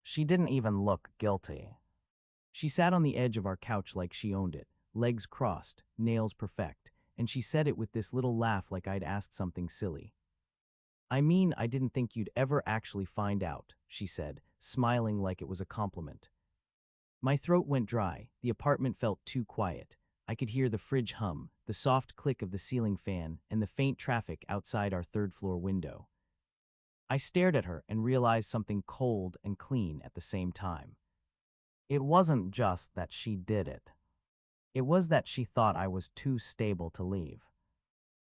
She didn't even look guilty. She sat on the edge of our couch like she owned it, legs crossed, nails perfect, and she said it with this little laugh like I'd asked something silly. "I mean, I didn't think you'd ever actually find out," she said, smiling like it was a compliment. My throat went dry, the apartment felt too quiet. I could hear the fridge hum, the soft click of the ceiling fan, and the faint traffic outside our third-floor window. I stared at her and realized something cold and clean at the same time. It wasn't just that she did it. It was that she thought I was too stable to leave.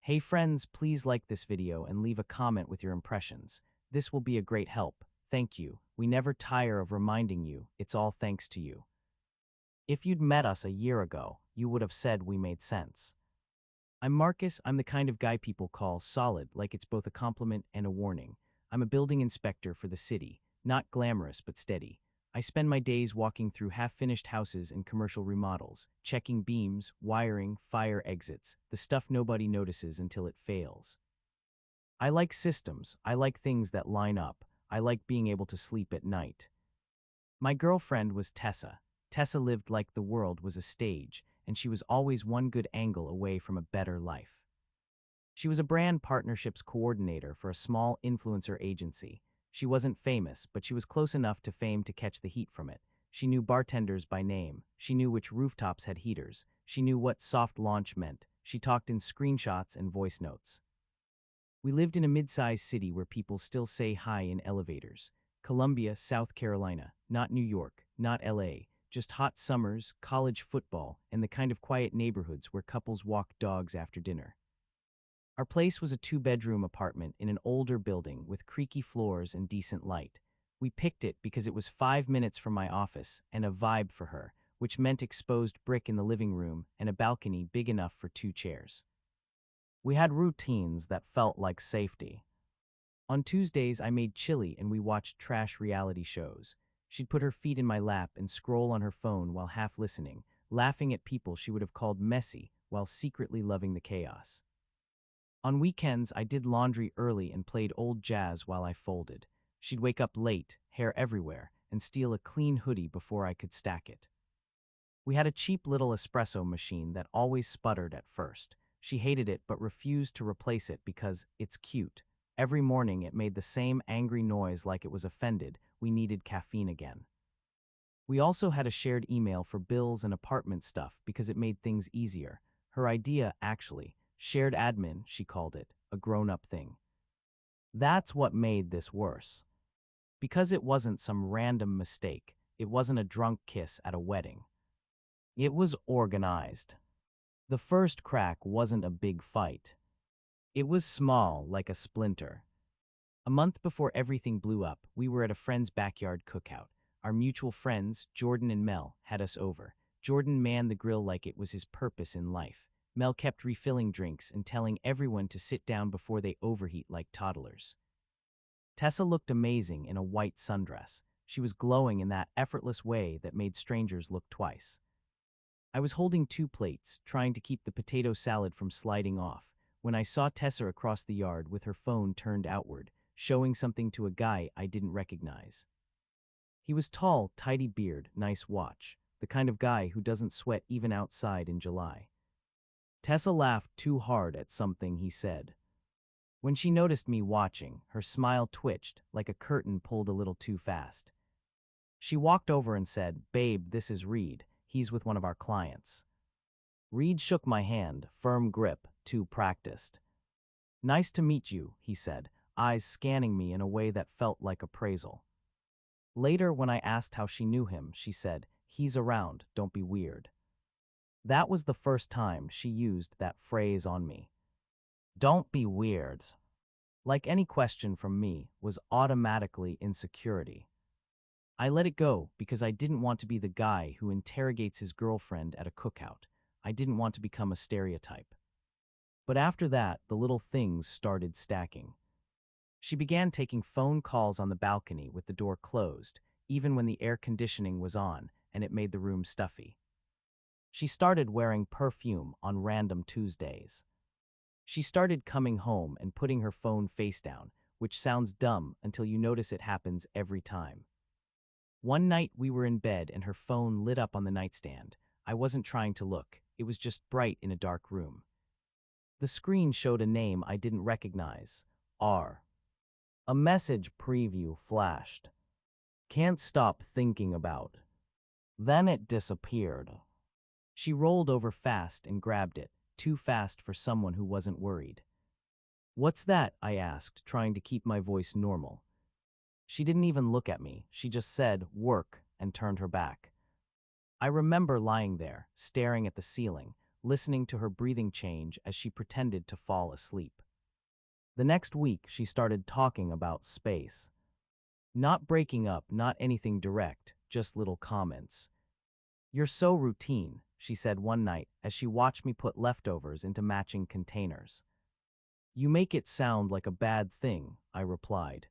Hey friends, please like this video and leave a comment with your impressions. This will be a great help. Thank you. We never tire of reminding you, it's all thanks to you. If you'd met us a year ago, you would have said we made sense. I'm Marcus. I'm the kind of guy people call solid, like it's both a compliment and a warning. I'm a building inspector for the city, not glamorous but steady. I spend my days walking through half-finished houses and commercial remodels, checking beams, wiring, fire exits, the stuff nobody notices until it fails. I like systems. I like things that line up. I like being able to sleep at night. My girlfriend was Tessa. Tessa lived like the world was a stage, and she was always one good angle away from a better life. She was a brand partnerships coordinator for a small influencer agency. She wasn't famous, but she was close enough to fame to catch the heat from it. She knew bartenders by name. She knew which rooftops had heaters. She knew what soft launch meant. She talked in screenshots and voice notes. We lived in a mid-sized city where people still say hi in elevators. Columbia, South Carolina, not New York, not LA, just hot summers, college football, and the kind of quiet neighborhoods where couples walk dogs after dinner. Our place was a two-bedroom apartment in an older building with creaky floors and decent light. We picked it because it was 5 minutes from my office and a vibe for her, which meant exposed brick in the living room and a balcony big enough for 2 chairs. We had routines that felt like safety. On Tuesdays, I made chili and we watched trash reality shows. She'd put her feet in my lap and scroll on her phone while half listening, laughing at people she would have called messy while secretly loving the chaos. On weekends, I did laundry early and played old jazz while I folded. She'd wake up late, hair everywhere, and steal a clean hoodie before I could stack it. We had a cheap little espresso machine that always sputtered at first. She hated it but refused to replace it because it's cute. Every morning it made the same angry noise like it was offended we needed caffeine again. We also had a shared email for bills and apartment stuff because it made things easier. Her idea, actually. Shared admin, she called it, a grown-up thing. That's what made this worse. Because it wasn't some random mistake, it wasn't a drunk kiss at a wedding. It was organized. The first crack wasn't a big fight. It was small, like a splinter. A month before everything blew up, we were at a friend's backyard cookout. Our mutual friends, Jordan and Mel, had us over. Jordan manned the grill like it was his purpose in life. Mel kept refilling drinks and telling everyone to sit down before they overheat like toddlers. Tessa looked amazing in a white sundress. She was glowing in that effortless way that made strangers look twice. I was holding 2 plates, trying to keep the potato salad from sliding off, when I saw Tessa across the yard with her phone turned outward, showing something to a guy I didn't recognize. He was tall, tidy beard, nice watch, the kind of guy who doesn't sweat even outside in July. Tessa laughed too hard at something he said. When she noticed me watching, her smile twitched like a curtain pulled a little too fast. She walked over and said, "Babe, this is Reed. He's with one of our clients." Reed shook my hand, firm grip, too practiced. "Nice to meet you," he said, eyes scanning me in a way that felt like appraisal. Later, when I asked how she knew him, she said, "He's around, don't be weird." That was the first time she used that phrase on me. Don't be weird. Like any question from me, was automatically insecurity. I let it go because I didn't want to be the guy who interrogates his girlfriend at a cookout. I didn't want to become a stereotype. But after that, the little things started stacking. She began taking phone calls on the balcony with the door closed, even when the air conditioning was on and it made the room stuffy. She started wearing perfume on random Tuesdays. She started coming home and putting her phone face down, which sounds dumb until you notice it happens every time. One night we were in bed and her phone lit up on the nightstand. I wasn't trying to look. It was just bright in a dark room. The screen showed a name I didn't recognize. R. A message preview flashed. Can't stop thinking about. Then it disappeared. She rolled over fast and grabbed it, too fast for someone who wasn't worried. What's that? I asked, trying to keep my voice normal. She didn't even look at me. She just said, work, and turned her back. I remember lying there, staring at the ceiling, listening to her breathing change as she pretended to fall asleep. The next week, she started talking about space. Not breaking up, not anything direct, just little comments. You're so routine, she said one night as she watched me put leftovers into matching containers. You make it sound like a bad thing, I replied.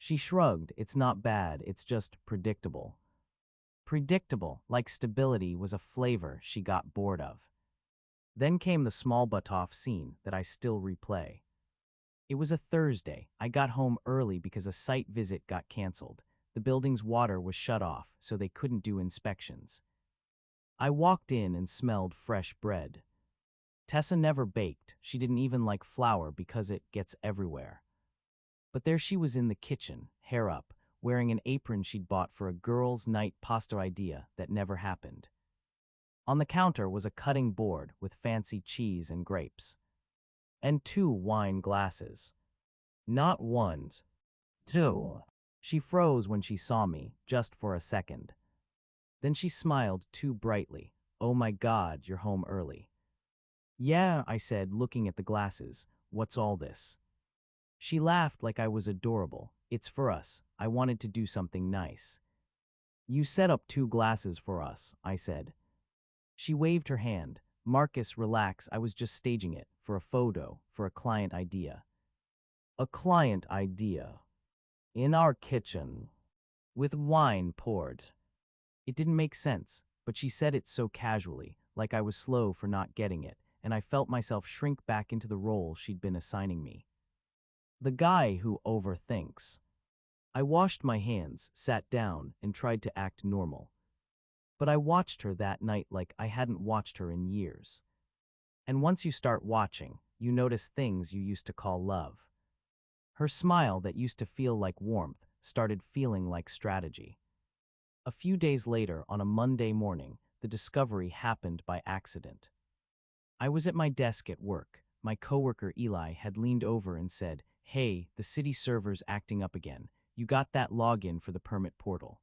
She shrugged. It's not bad, it's just predictable. Predictable, like stability, was a flavor she got bored of. Then came the small but-off scene that I still replay. It was a Thursday. I got home early because a site visit got canceled. The building's water was shut off, so they couldn't do inspections. I walked in and smelled fresh bread. Tessa never baked. She didn't even like flour because it gets everywhere. But there she was in the kitchen, hair up, wearing an apron she'd bought for a girls' night pasta idea that never happened. On the counter was a cutting board with fancy cheese and grapes. And 2 wine glasses. Not ones. 2. She froze when she saw me, just for a second. Then she smiled too brightly. Oh my God, you're home early. Yeah, I said, looking at the glasses. What's all this? She laughed like I was adorable. It's for us. I wanted to do something nice. You set up 2 glasses for us, I said. She waved her hand. Marcus, relax, I was just staging it, for a photo, for a client idea. A client idea. In our kitchen. With wine poured. It didn't make sense, but she said it so casually, like I was slow for not getting it, and I felt myself shrink back into the role she'd been assigning me. The guy who overthinks. I washed my hands, sat down, and tried to act normal. But I watched her that night like I hadn't watched her in years. And once you start watching, you notice things you used to call love. Her smile that used to feel like warmth started feeling like strategy. A few days later, on a Monday morning, the discovery happened by accident. I was at my desk at work. My coworker Eli had leaned over and said, "Hey, the city server's acting up again. You got that login for the permit portal?"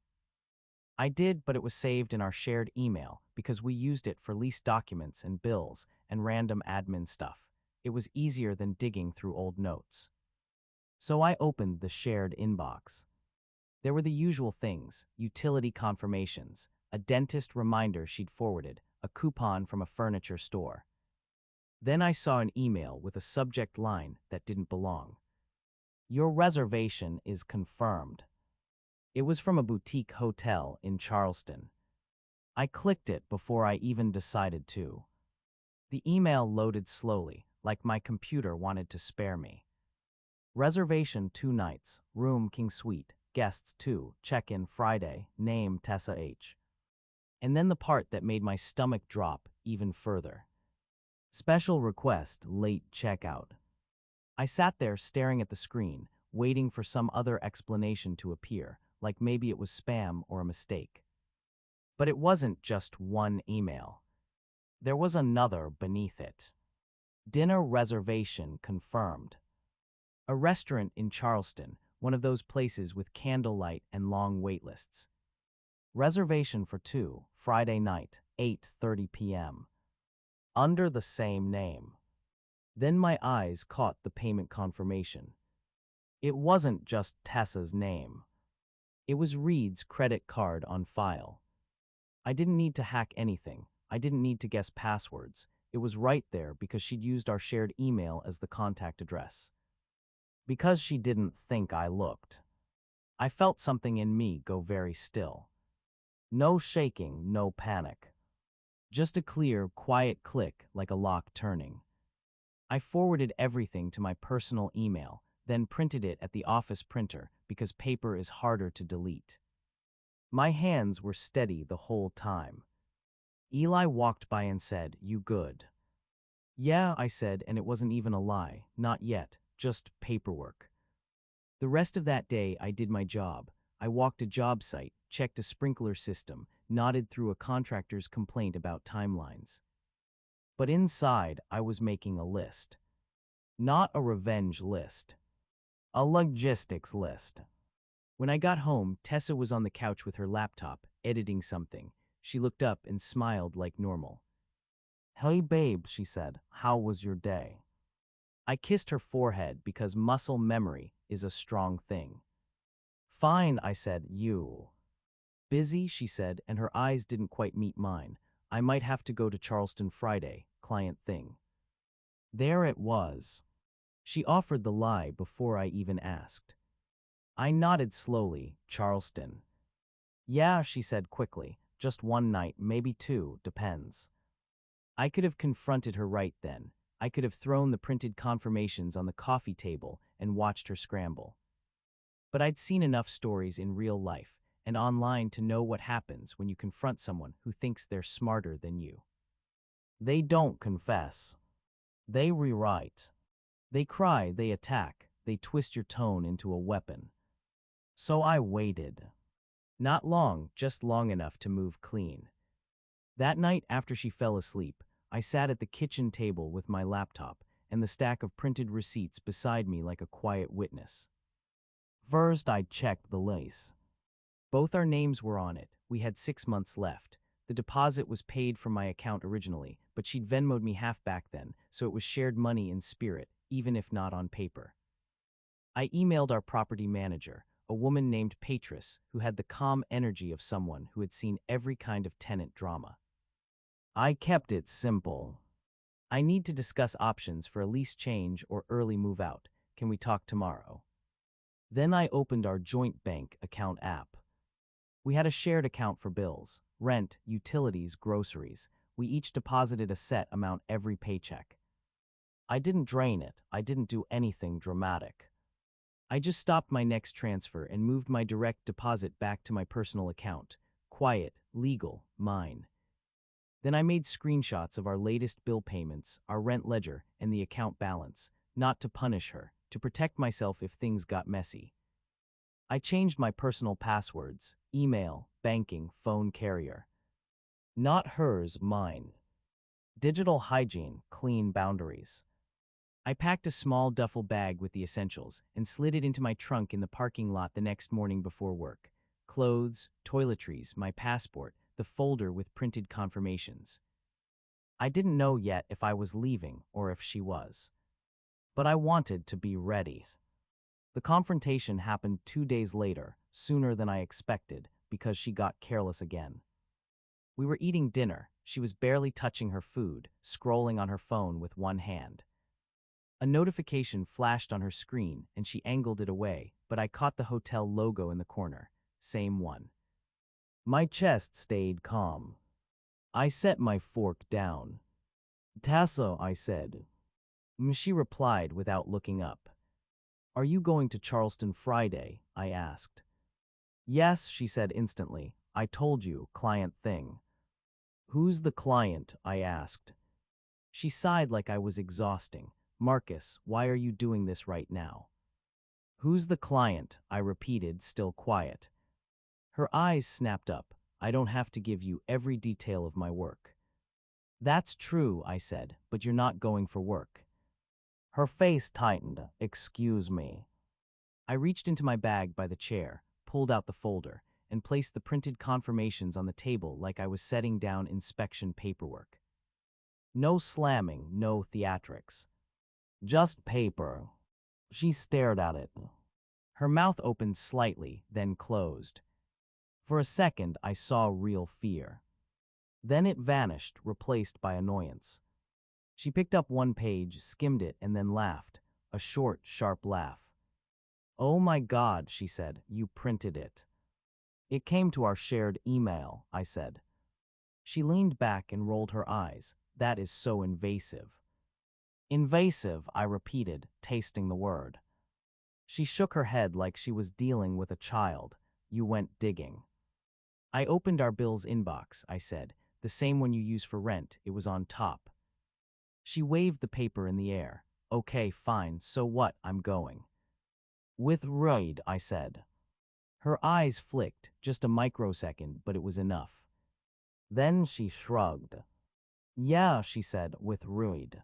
I did, but it was saved in our shared email because we used it for lease documents and bills and random admin stuff. It was easier than digging through old notes. So I opened the shared inbox. There were the usual things: utility confirmations, a dentist reminder she'd forwarded, a coupon from a furniture store. Then I saw an email with a subject line that didn't belong. Your reservation is confirmed. It was from a boutique hotel in Charleston. I clicked it before I even decided to. The email loaded slowly, like my computer wanted to spare me. Reservation 2 nights, room king suite, guests 2, check-in Friday, name Tessa H. And then the part that made my stomach drop even further. Special request, late checkout. I sat there staring at the screen, waiting for some other explanation to appear, like maybe it was spam or a mistake. But it wasn't just one email. There was another beneath it. Dinner reservation confirmed. A restaurant in Charleston, one of those places with candlelight and long waitlists. Reservation for 2, Friday night, 8:30 p.m. Under the same name. Then my eyes caught the payment confirmation. It wasn't just Tessa's name. It was Reed's credit card on file. I didn't need to hack anything. I didn't need to guess passwords. It was right there because she'd used our shared email as the contact address. Because she didn't think I looked. I felt something in me go very still. No shaking, no panic. Just a clear, quiet click like a lock turning. I forwarded everything to my personal email, then printed it at the office printer because paper is harder to delete. My hands were steady the whole time. Eli walked by and said, "You good?" "Yeah," I said, and it wasn't even a lie. Not yet, just paperwork. The rest of that day, I did my job. I walked a job site, checked a sprinkler system, nodded through a contractor's complaint about timelines. But inside, I was making a list. Not a revenge list. A logistics list. When I got home, Tessa was on the couch with her laptop, editing something. She looked up and smiled like normal. "Hey babe," she said, "how was your day?" I kissed her forehead because muscle memory is a strong thing. "Fine," I said, "you?" "Busy," she said, and her eyes didn't quite meet mine. "I might have to go to Charleston Friday, client thing." There it was. She offered the lie before I even asked. I nodded slowly. "Charleston." "Yeah," she said quickly. "Just one night, maybe two, depends." I could have confronted her right then. I could have thrown the printed confirmations on the coffee table and watched her scramble. But I'd seen enough stories in real life and online to know what happens when you confront someone who thinks they're smarter than you. They don't confess. They rewrite. They cry, they attack, they twist your tone into a weapon. So I waited. Not long, just long enough to move clean. That night after she fell asleep, I sat at the kitchen table with my laptop and the stack of printed receipts beside me like a quiet witness. First, I checked the lease. Both our names were on it. We had 6 months left. The deposit was paid from my account originally, but she'd Venmo'd me half back then, so it was shared money in spirit, even if not on paper. I emailed our property manager, a woman named Patris, who had the calm energy of someone who had seen every kind of tenant drama. I kept it simple. "I need to discuss options for a lease change or early move out. Can we talk tomorrow?" Then I opened our joint bank account app. We had a shared account for bills, rent, utilities, groceries. We each deposited a set amount every paycheck. I didn't drain it. I didn't do anything dramatic. I just stopped my next transfer and moved my direct deposit back to my personal account. Quiet, legal, mine. Then I made screenshots of our latest bill payments, our rent ledger, and the account balance, not to punish her, to protect myself if things got messy. I changed my personal passwords, email, banking, phone carrier. Not hers, mine. Digital hygiene, clean boundaries. I packed a small duffel bag with the essentials and slid it into my trunk in the parking lot the next morning before work. Clothes, toiletries, my passport, the folder with printed confirmations. I didn't know yet if I was leaving or if she was. But I wanted to be ready. The confrontation happened 2 days later, sooner than I expected, because she got careless again. We were eating dinner. She was barely touching her food, scrolling on her phone with one hand. A notification flashed on her screen, and she angled it away, but I caught the hotel logo in the corner. Same one. My chest stayed calm. I set my fork down. "Tessa," I said. She replied without looking up. "Are you going to Charleston Friday?" I asked. "Yes," she said instantly. "I told you, client thing." "Who's the client?" I asked. She sighed like I was exhausting. "Marcus, why are you doing this right now?" "Who's the client?" I repeated, still quiet. Her eyes snapped up. "I don't have to give you every detail of my work." "That's true," I said, "but you're not going for work." Her face tightened. "Excuse me." I reached into my bag by the chair, pulled out the folder, and placed the printed confirmations on the table like I was setting down inspection paperwork. No slamming, no theatrics. Just paper. She stared at it. Her mouth opened slightly, then closed. For a second, I saw real fear. Then it vanished, replaced by annoyance. She picked up one page, skimmed it, and then laughed. A short, sharp laugh. "Oh my God," she said, "you printed it." "It came to our shared email," I said. She leaned back and rolled her eyes. "That is so invasive." "Invasive," I repeated, tasting the word. She shook her head like she was dealing with a child. "You went digging." I opened our bill's inbox, I said. The same one you use for rent, it was on top. She waved the paper in the air. Okay, fine, so what, I'm going. With Raid, I said. Her eyes flicked, just a microsecond, but it was enough. Then she shrugged. Yeah, she said, with Ruid.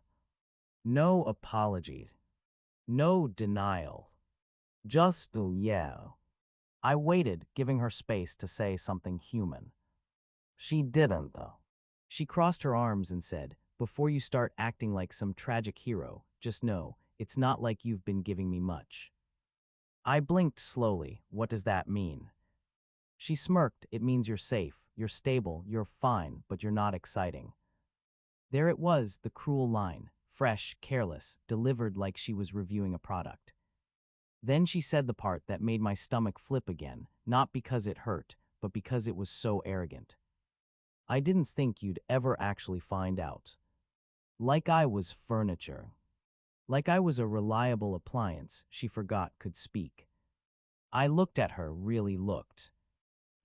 No apologies. No denial. Just, yeah. I waited, giving her space to say something human. She didn't, though. She crossed her arms and said, before you start acting like some tragic hero, just know, it's not like you've been giving me much. I blinked slowly. What does that mean? She smirked. It means you're safe, you're stable, you're fine, but you're not exciting. There it was, the cruel line, fresh, careless, delivered like she was reviewing a product. Then she said the part that made my stomach flip again, not because it hurt, but because it was so arrogant. I didn't think you'd ever actually find out. Like I was furniture. Like I was a reliable appliance she forgot could speak. I looked at her, really looked.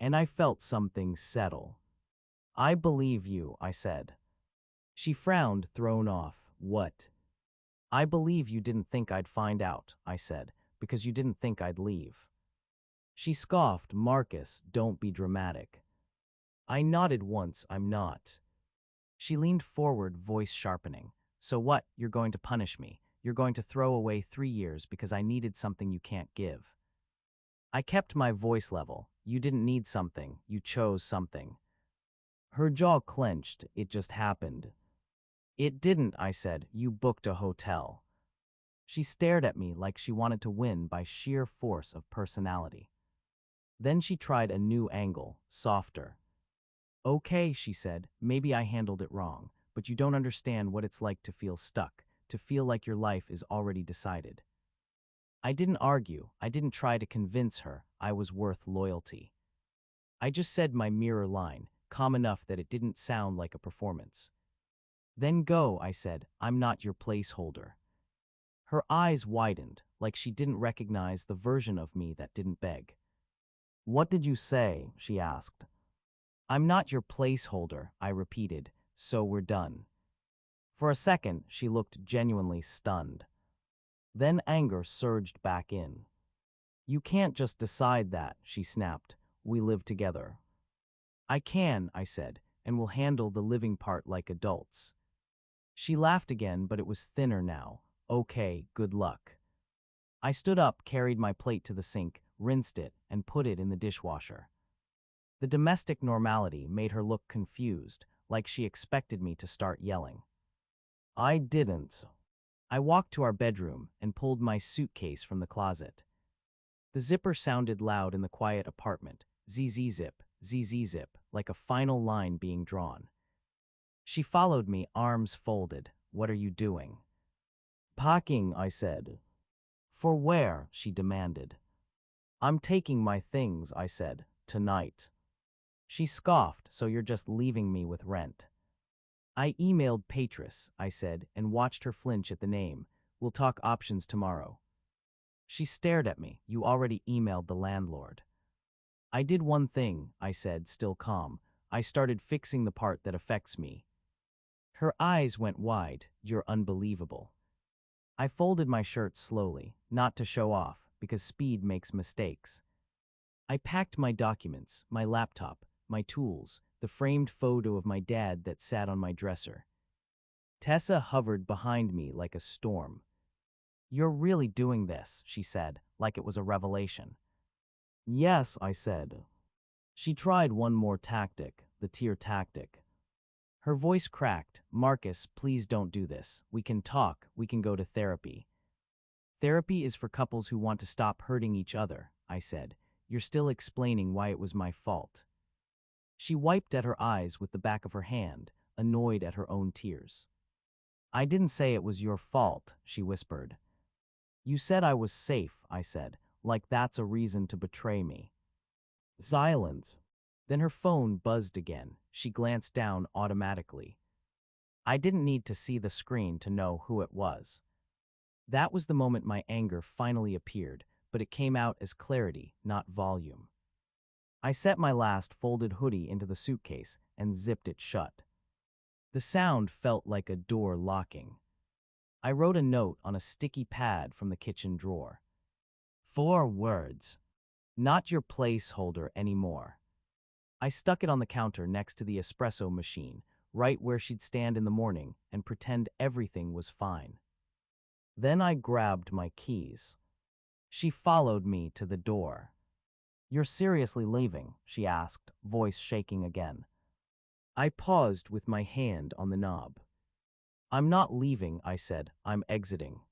And I felt something settle. I believe you, I said. She frowned, thrown off. What? I believe you didn't think I'd find out, I said, because you didn't think I'd leave. She scoffed. Marcus, don't be dramatic. I nodded once. I'm not. She leaned forward, voice sharpening. So what? You're going to punish me. You're going to throw away 3 years because I needed something you can't give. I kept my voice level. You didn't need something. You chose something. Her jaw clenched. It just happened. It didn't, I said. You booked a hotel. She stared at me like she wanted to win by sheer force of personality. Then she tried a new angle, softer. Okay, she said, maybe I handled it wrong, but you don't understand what it's like to feel stuck, to feel like your life is already decided. I didn't argue. I didn't try to convince her I was worth loyalty. I just said my mirror line, calm enough that it didn't sound like a performance. Then go, I said. I'm not your placeholder. Her eyes widened, like she didn't recognize the version of me that didn't beg. What did you say? She asked. I'm not your placeholder, I repeated, so we're done. For a second, she looked genuinely stunned. Then anger surged back in. You can't just decide that, she snapped. We live together. I can, I said, and we'll handle the living part like adults. She laughed again, but it was thinner now. Okay, good luck. I stood up, carried my plate to the sink, rinsed it, and put it in the dishwasher. The domestic normality made her look confused, like she expected me to start yelling. I didn't. I walked to our bedroom and pulled my suitcase from the closet. The zipper sounded loud in the quiet apartment. ZZ-zip, ZZ-zip, like a final line being drawn. She followed me, arms folded. What are you doing? Packing, I said. For where? She demanded. I'm taking my things, I said, tonight. She scoffed, so you're just leaving me with rent. I emailed Patris, I said, and watched her flinch at the name. We'll talk options tomorrow. She stared at me. You already emailed the landlord. I did one thing, I said, still calm. I started fixing the part that affects me. Her eyes went wide. You're unbelievable. I folded my shirt slowly, not to show off, because speed makes mistakes. I packed my documents, my laptop, my tools, the framed photo of my dad that sat on my dresser. Tessa hovered behind me like a storm. You're really doing this, she said, like it was a revelation. Yes, I said. She tried one more tactic, the tear tactic. Her voice cracked. Marcus, please don't do this. We can talk. We can go to therapy. Therapy is for couples who want to stop hurting each other, I said. You're still explaining why it was my fault. She wiped at her eyes with the back of her hand, annoyed at her own tears. I didn't say it was your fault, she whispered. You said I was safe, I said, like that's a reason to betray me. Silence. Then her phone buzzed again. She glanced down automatically. I didn't need to see the screen to know who it was. That was the moment my anger finally appeared, but it came out as clarity, not volume. I set my last folded hoodie into the suitcase and zipped it shut. The sound felt like a door locking. I wrote a note on a sticky pad from the kitchen drawer. 4 words. Not your placeholder anymore. I stuck it on the counter next to the espresso machine, right where she'd stand in the morning and pretend everything was fine. Then I grabbed my keys. She followed me to the door. "You're seriously leaving?" she asked, voice shaking again. I paused with my hand on the knob. "I'm not leaving," I said. "I'm exiting."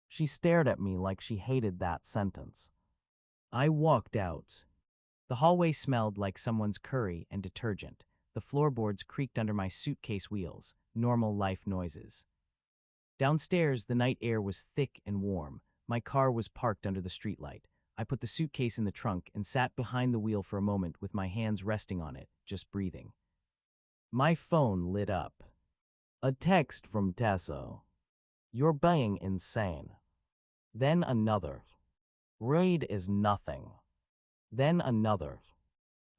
She stared at me like she hated that sentence. I walked out. The hallway smelled like someone's curry and detergent. The floorboards creaked under my suitcase wheels, normal life noises. Downstairs, the night air was thick and warm. My car was parked under the streetlight. I put the suitcase in the trunk and sat behind the wheel for a moment with my hands resting on it, just breathing. My phone lit up. A text from Tessa. "You're being insane." Then another. "Read is nothing." Then another.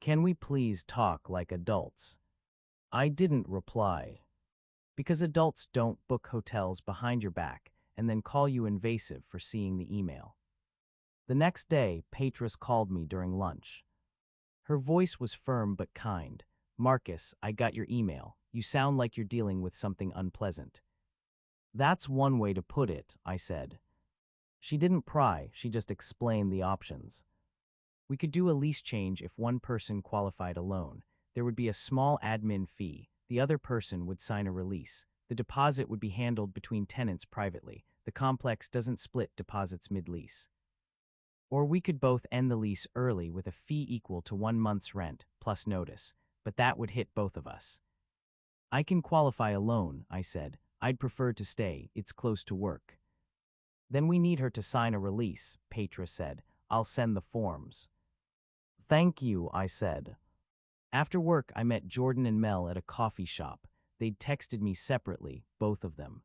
"Can we please talk like adults?" I didn't reply. Because adults don't book hotels behind your back and then call you invasive for seeing the email. The next day, Patris called me during lunch. Her voice was firm but kind. "Marcus, I got your email. You sound like you're dealing with something unpleasant." "That's one way to put it," I said. She didn't pry, she just explained the options. We could do a lease change if one person qualified alone. There would be a small admin fee. The other person would sign a release. The deposit would be handled between tenants privately. The complex doesn't split deposits mid-lease. Or we could both end the lease early with a fee equal to 1 month's rent, plus notice, but that would hit both of us. "I can qualify alone," I said. "I'd prefer to stay, it's close to work." "Then we need her to sign a release," Petra said. "I'll send the forms." "Thank you," I said. After work, I met Jordan and Mel at a coffee shop. They'd texted me separately, both of them.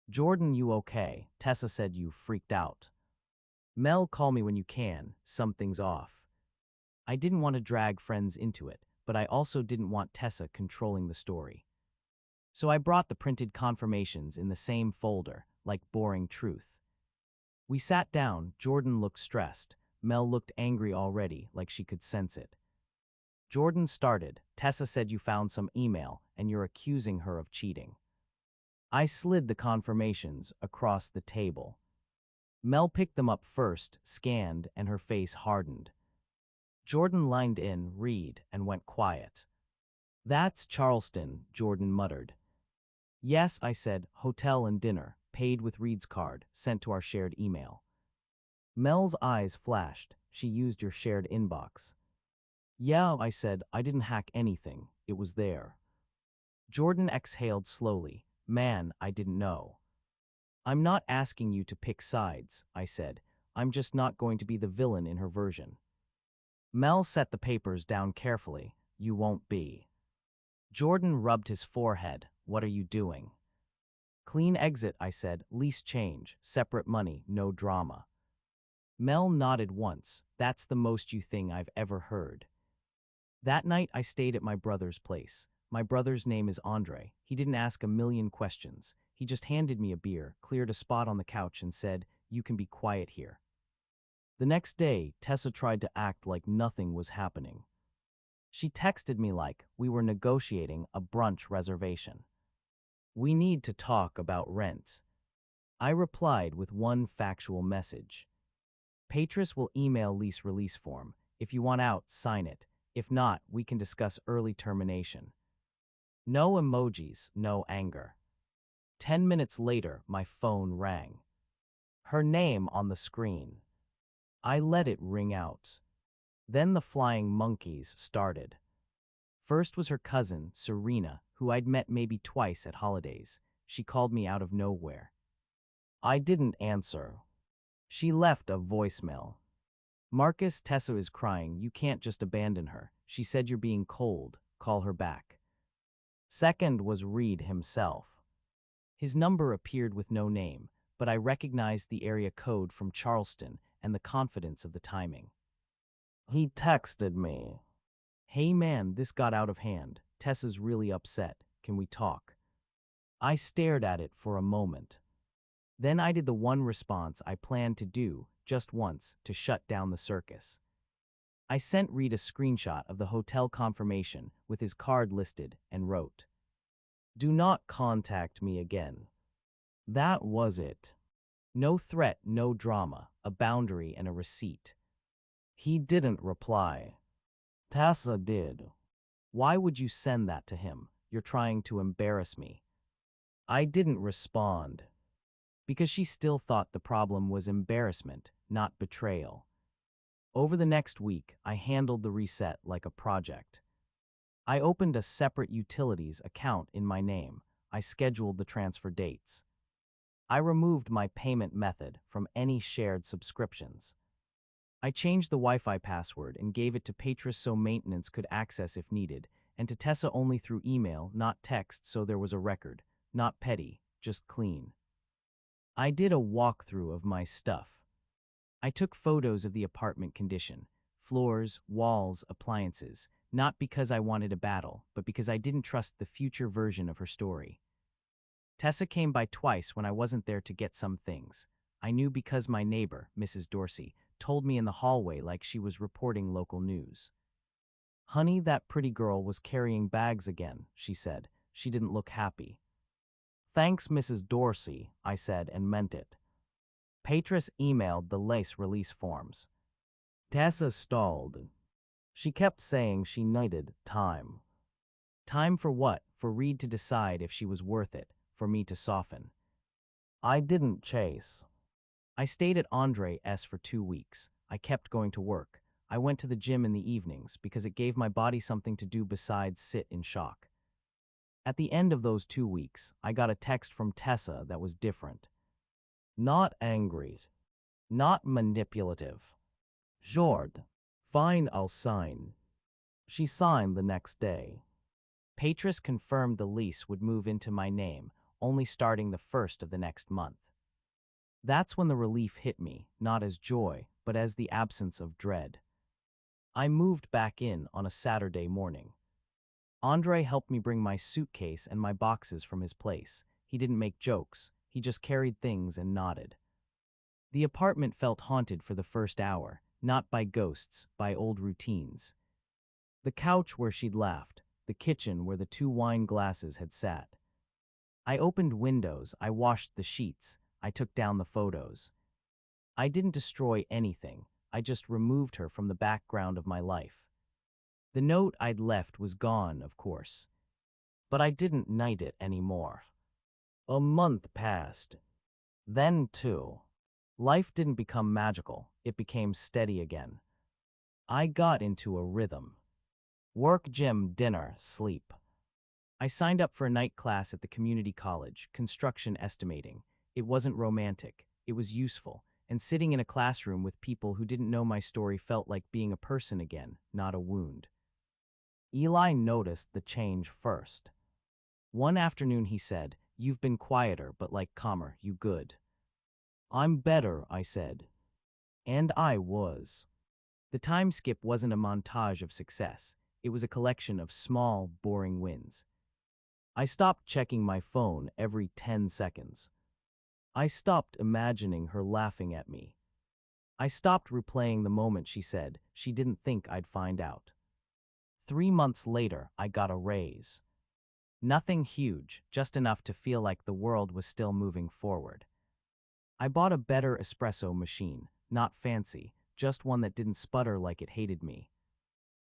"Jordan, you okay? Tessa said you freaked out." "Mel, call me when you can. Something's off." I didn't want to drag friends into it, but I also didn't want Tessa controlling the story. So I brought the printed confirmations in the same folder, like boring truth. We sat down. Jordan looked stressed. Mel looked angry already, like she could sense it. Jordan started. "Tessa said you found some email, and you're accusing her of cheating." I slid the confirmations across the table. Mel picked them up first, scanned, and her face hardened. Jordan lined in, read, and went quiet. "That's Charleston," Jordan muttered. "Yes," I said. "Hotel and dinner, paid with Reed's card, sent to our shared email." Mel's eyes flashed. "She used your shared inbox." "Yeah," I said. "I didn't hack anything. It was there." Jordan exhaled slowly. "Man, I didn't know." "I'm not asking you to pick sides," I said. "I'm just not going to be the villain in her version." Mel set the papers down carefully. "You won't be." Jordan rubbed his forehead. "What are you doing?" "Clean exit," I said. "Lease change, separate money, no drama." Mel nodded once. "That's the most you thing I've ever heard." That night, I stayed at my brother's place. My brother's name is Andre. He didn't ask a million questions. He just handed me a beer, cleared a spot on the couch, and said, "You can be quiet here." The next day, Tessa tried to act like nothing was happening. She texted me like we were negotiating a brunch reservation. "We need to talk about rent." I replied with one factual message. "Patris will email lease release form. If you want out, sign it. If not, we can discuss early termination." No emojis, no anger. 10 minutes later, my phone rang. Her name on the screen. I let it ring out. Then the flying monkeys started. First was her cousin, Serena, who I'd met maybe twice at holidays. She called me out of nowhere. I didn't answer. She left a voicemail. "Marcus, Tessa is crying. You can't just abandon her. She said you're being cold. Call her back." Second was Reed himself. His number appeared with no name, but I recognized the area code from Charleston and the confidence of the timing. He texted me. Hey man, this got out of hand. Tessa's really upset. Can we talk? I stared at it for a moment. Then I did the one response I planned to do just once to shut down the circus. I sent Reed a screenshot of the hotel confirmation with his card listed and wrote, "Do not contact me again." That was it. No threat, no drama, a boundary and a receipt. He didn't reply. Tessa did. Why would you send that to him? You're trying to embarrass me. I didn't respond. Because she still thought the problem was embarrassment, not betrayal. Over the next week, I handled the reset like a project. I opened a separate utilities account in my name. I scheduled the transfer dates. I removed my payment method from any shared subscriptions. I changed the Wi-Fi password and gave it to Patris so maintenance could access if needed, and to Tessa only through email, not text, so there was a record. Not petty, just clean. I did a walkthrough of my stuff. I took photos of the apartment condition, floors, walls, appliances, not because I wanted a battle, but because I didn't trust the future version of her story. Tessa came by twice when I wasn't there to get some things. I knew because my neighbor, Mrs. Dorsey, told me in the hallway like she was reporting local news. "Honey, that pretty girl was carrying bags again," she said. She didn't look happy. "Thanks, Mrs. Dorsey," I said and meant it. Patris emailed the lace release forms. Tessa stalled. She kept saying she needed time. Time for what? For Reed to decide if she was worth it, for me to soften. I didn't chase. I stayed at Andre's for 2 weeks. I kept going to work. I went to the gym in the evenings because it gave my body something to do besides sit in shock. At the end of those 2 weeks, I got a text from Tessa that was different. Not angry. Not manipulative. Jord. Fine, I'll sign. She signed the next day. Patris confirmed the lease would move into my name, only starting the 1st of the next month. That's when the relief hit me, not as joy, but as the absence of dread. I moved back in on a Saturday morning. Andre helped me bring my suitcase and my boxes from his place. He didn't make jokes. He just carried things and nodded. The apartment felt haunted for the first hour, not by ghosts, by old routines. The couch where she'd laughed, the kitchen where the 2 wine glasses had sat. I opened windows, I washed the sheets, I took down the photos. I didn't destroy anything, I just removed her from the background of my life. The note I'd left was gone, of course, but I didn't need it anymore. A month passed. Then 2. Life didn't become magical, it became steady again. I got into a rhythm. Work, gym, dinner, sleep. I signed up for a night class at the community college, construction estimating. It wasn't romantic, it was useful, and sitting in a classroom with people who didn't know my story felt like being a person again, not a wound. Eli noticed the change first. One afternoon he said, "You've been quieter, but like calmer, you good." "I'm better," I said. And I was. The time skip wasn't a montage of success. It was a collection of small, boring wins. I stopped checking my phone every 10 seconds. I stopped imagining her laughing at me. I stopped replaying the moment she said she didn't think I'd find out. 3 months later, I got a raise. Nothing huge, just enough to feel like the world was still moving forward. I bought a better espresso machine, not fancy, just one that didn't sputter like it hated me.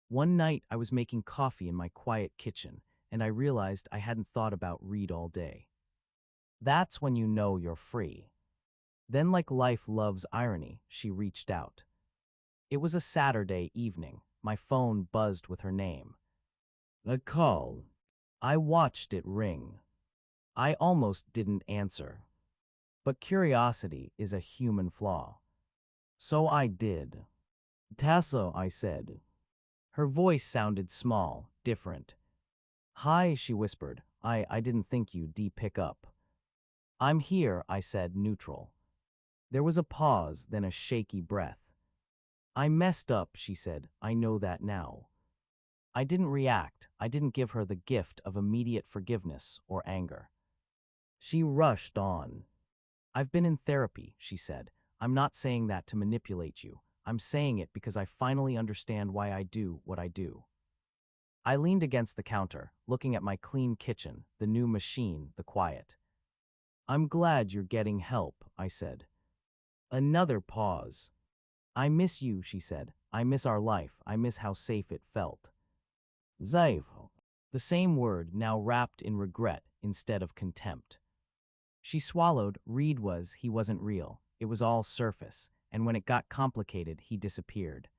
One night, I was making coffee in my quiet kitchen, and I realized I hadn't thought about Reed all day. That's when you know you're free. Then, like life loves irony, she reached out. It was a Saturday evening. My phone buzzed with her name. A call. I watched it ring. I almost didn't answer. But curiosity is a human flaw. So I did. "Tessa," I said. Her voice sounded small, different. "Hi," she whispered. I didn't think you'd pick up." "I'm here," I said, neutral. There was a pause, then a shaky breath. I messed up, she said. I know that now. I didn't react. I didn't give her the gift of immediate forgiveness or anger. She rushed on. I've been in therapy, she said. I'm not saying that to manipulate you. I'm saying it because I finally understand why I do what I do. I leaned against the counter, looking at my clean kitchen, the new machine, the quiet. I'm glad you're getting help, I said. Another pause. I miss you, she said. I miss our life. I miss how safe it felt. Safe. The same word, now wrapped in regret instead of contempt. She swallowed. He wasn't real. It was all surface, and when it got complicated, he disappeared.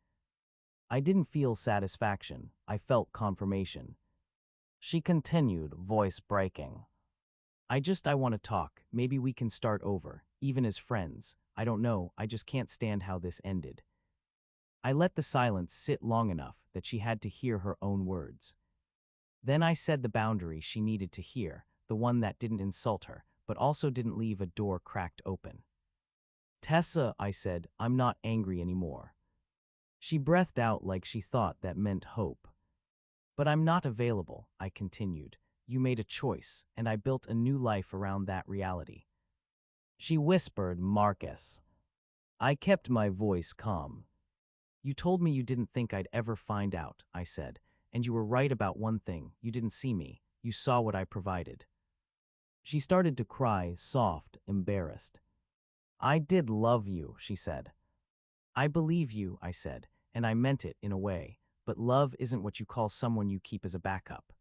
I didn't feel satisfaction. I felt confirmation. She continued, voice breaking. I want to talk. Maybe we can start over, even as friends. I don't know, I just can't stand how this ended. I let the silence sit long enough that she had to hear her own words. Then I said the boundary she needed to hear, the one that didn't insult her, but also didn't leave a door cracked open. Tessa, I said, I'm not angry anymore. She breathed out like she thought that meant hope. But I'm not available, I continued. You made a choice, and I built a new life around that reality. She whispered, Marcus. I kept my voice calm. You told me you didn't think I'd ever find out, I said, and you were right about one thing. You didn't see me. You saw what I provided. She started to cry, soft, embarrassed. I did love you, she said. I believe you, I said, and I meant it in a way, but love isn't what you call someone you keep as a backup.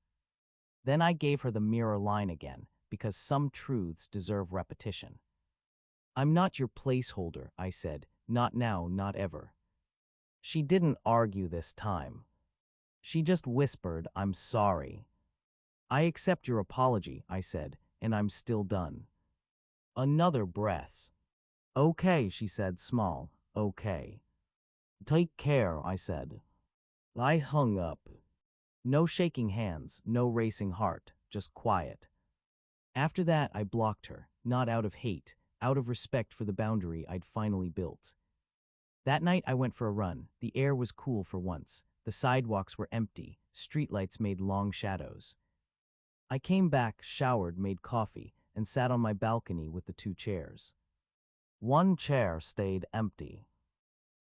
Then I gave her the mirror line again, because some truths deserve repetition. I'm not your placeholder, I said, not now, not ever. She didn't argue this time. She just whispered, I'm sorry. I accept your apology, I said, and I'm still done. Another breath. Okay, she said, small, okay. Take care, I said. I hung up. No shaking hands, no racing heart, just quiet. After that, I blocked her, not out of hate, out of respect for the boundary I'd finally built. That night I went for a run. The air was cool for once. The sidewalks were empty. Streetlights made long shadows. I came back, showered, made coffee, and sat on my balcony with the two chairs. One chair stayed empty.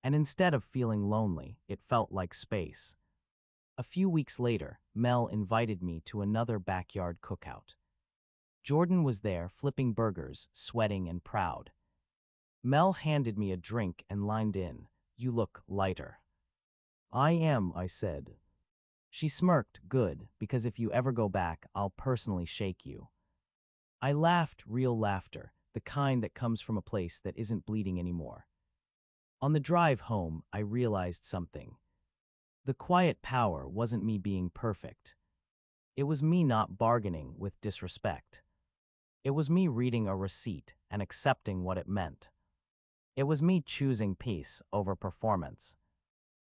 And instead of feeling lonely, it felt like space. A few weeks later, Mel invited me to another backyard cookout. Jordan was there, flipping burgers, sweating and proud. Mel handed me a drink and lined in. You look lighter. I am, I said. She smirked, good, because if you ever go back, I'll personally shake you. I laughed, real laughter, the kind that comes from a place that isn't bleeding anymore. On the drive home, I realized something. The quiet power wasn't me being perfect. It was me not bargaining with disrespect. It was me reading a receipt and accepting what it meant. It was me choosing peace over performance.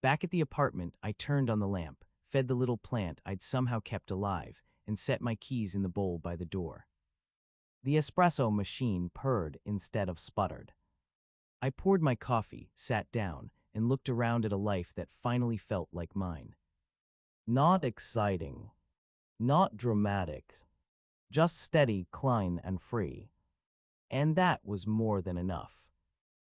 Back at the apartment, I turned on the lamp, fed the little plant I'd somehow kept alive, and set my keys in the bowl by the door. The espresso machine purred instead of sputtered. I poured my coffee, sat down, and looked around at a life that finally felt like mine. Not exciting, not dramatic, just steady, clean, and free. And that was more than enough.